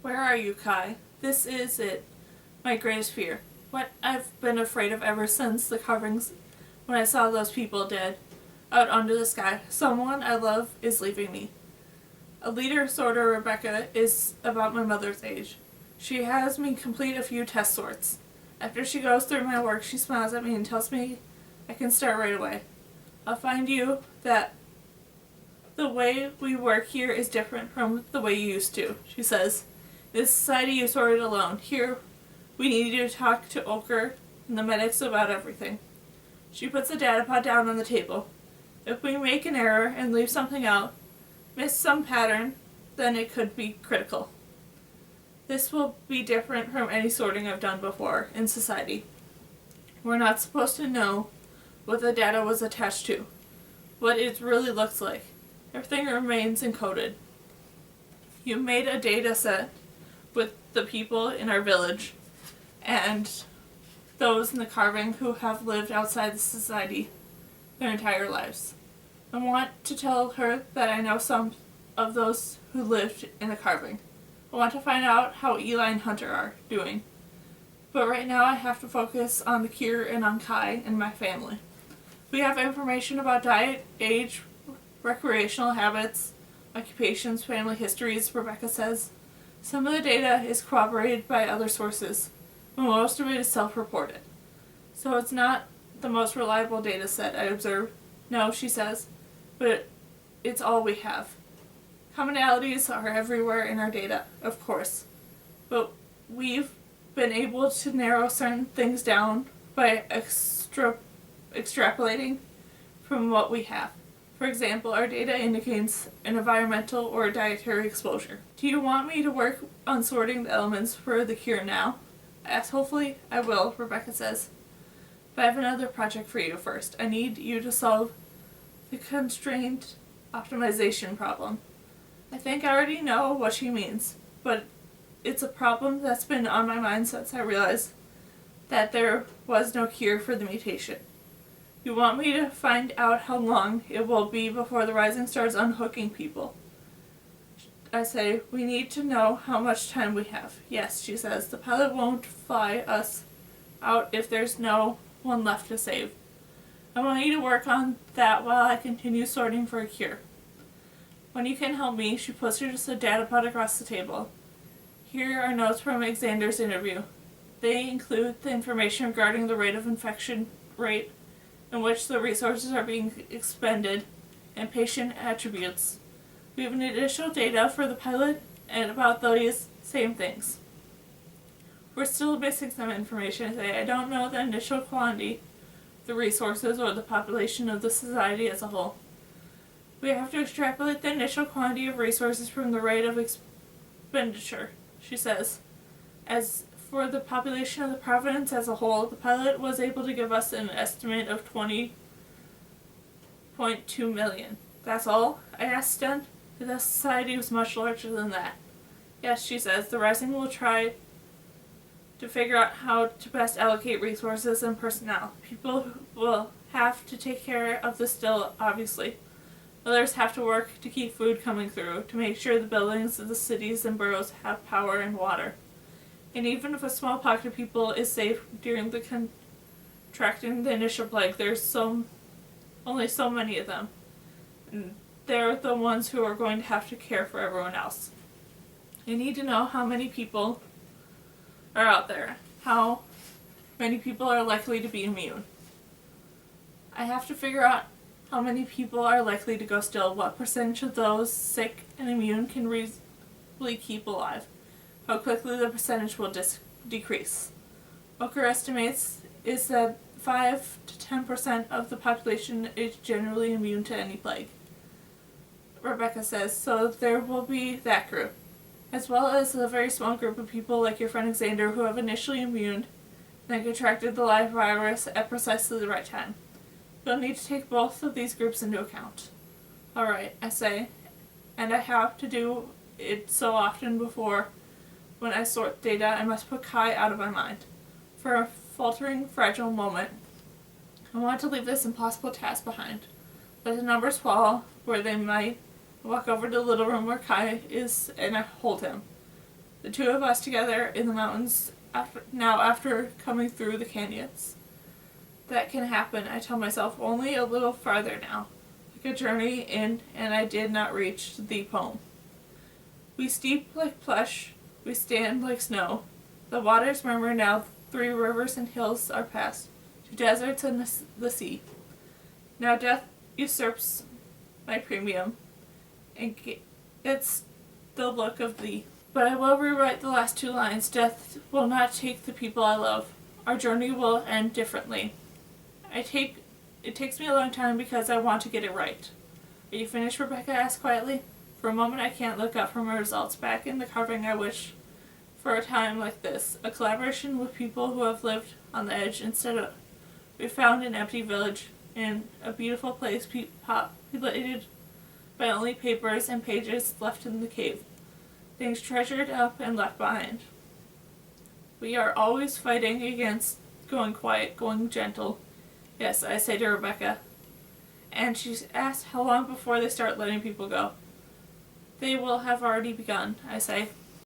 Where are you, Kai? This is it. My greatest fear. What I've been afraid of ever since the carvings when I saw those people dead out under the sky. Someone I love is leaving me. A leader sorter, Rebecca, is about my mother's age. She has me complete a few test sorts. After she goes through my work, she smiles at me and tells me I can start right away. I'll find you that the way we work here is different from the way you used to, she says. This society you sorted alone. Here, we need you to talk to Ochre and the medics about everything. She puts the data pod down on the table. If we make an error and leave something out, miss some pattern, then it could be critical. This will be different from any sorting I've done before in society. We're not supposed to know what the data was attached to, what it really looks like. Everything remains encoded. You made a data set with the people in our village and those in the carving who have lived outside the society their entire lives. I want to tell her that I know some of those who lived in the carving. I want to find out how Ally and Hunter are doing. But right now I have to focus on the cure and on Kai and my family. We have information about diet, age, recreational habits, occupations, family histories, Rebecca says. Some of the data is corroborated by other sources, but most of it is self-reported. So it's not the most reliable data set, I observe. No, she says, but it's all we have. Commonalities are everywhere in our data, of course, but we've been able to narrow certain things down by extrapolating from what we have. For example, our data indicates an environmental or dietary exposure. Do you want me to work on sorting the elements for the cure now? As hopefully I will, Rebecca says. But I have another project for you first. I need you to solve the constraint optimization problem. I think I already know what she means, but it's a problem that's been on my mind since I realized that there was no cure for the mutation. You want me to find out how long it will be before the Rising starts unhooking people. I say, we need to know how much time we have. Yes, she says, the pilot won't fly us out if there's no one left to save. I want you to work on that while I continue sorting for a cure. When you can help me, she pushes the data pod across the table. Here are notes from Alexander's interview. They include the information regarding the rate of infection rate in which the resources are being expended, and patient attributes. We have additional data for the pilot and about those same things. We're still missing some information. I don't know the initial quantity, the resources, or the population of the society as a whole. We have to extrapolate the initial quantity of resources from the rate of expenditure, she says. As for the population of the province as a whole, the pilot was able to give us an estimate of 20.2 million. That's all? I asked then. The society was much larger than that. Yes, she says, the Rising will try to figure out how to best allocate resources and personnel. People will have to take care of the still, obviously. Others have to work to keep food coming through, to make sure the buildings of the cities and boroughs have power and water. And even if a small pocket of people is safe during the contracting the initial plague, there's only so many of them. And they're the ones who are going to have to care for everyone else. I need to know how many people are out there, how many people are likely to be immune. I have to figure out how many people are likely to go still, what percentage of those sick and immune can reasonably keep alive, how quickly the percentage will decrease. Ochre estimates is that 5 to 10% of the population is generally immune to any plague. Rebecca says, so there will be that group, as well as a very small group of people like your friend Alexander who have initially immuned and then contracted the live virus at precisely the right time. You'll need to take both of these groups into account. Alright, I say, and I have to do it so often before when I sort data, I must put Kai out of my mind. For a faltering, fragile moment, I want to leave this impossible task behind. Let the numbers fall where they might. I walk over to the little room where Kai is and I hold him. The two of us together in the mountains after coming through the canyons. That can happen, I tell myself, only a little farther now. Like a journey in, and I did not reach the poem. We steep like plush, we stand like snow. The waters murmur now, 3 rivers and hills are past, 2 deserts and the sea. Now death usurps my premium, and gets the look of thee. But I will rewrite the last 2 lines. Death will not take the people I love. Our journey will end differently. It takes me a long time because I want to get it right. Are you finished? Rebecca asked quietly. For a moment I can't look up from my results. Back in the carving I wish for a time like this. A collaboration with people who have lived on the edge instead of... We found an empty village in a beautiful place populated by only papers and pages left in the cave. Things treasured up and left behind. We are always fighting against going quiet, going gentle. Yes, I say to Rebecca. And she asked how long before they start letting people go. They will have already begun, I say.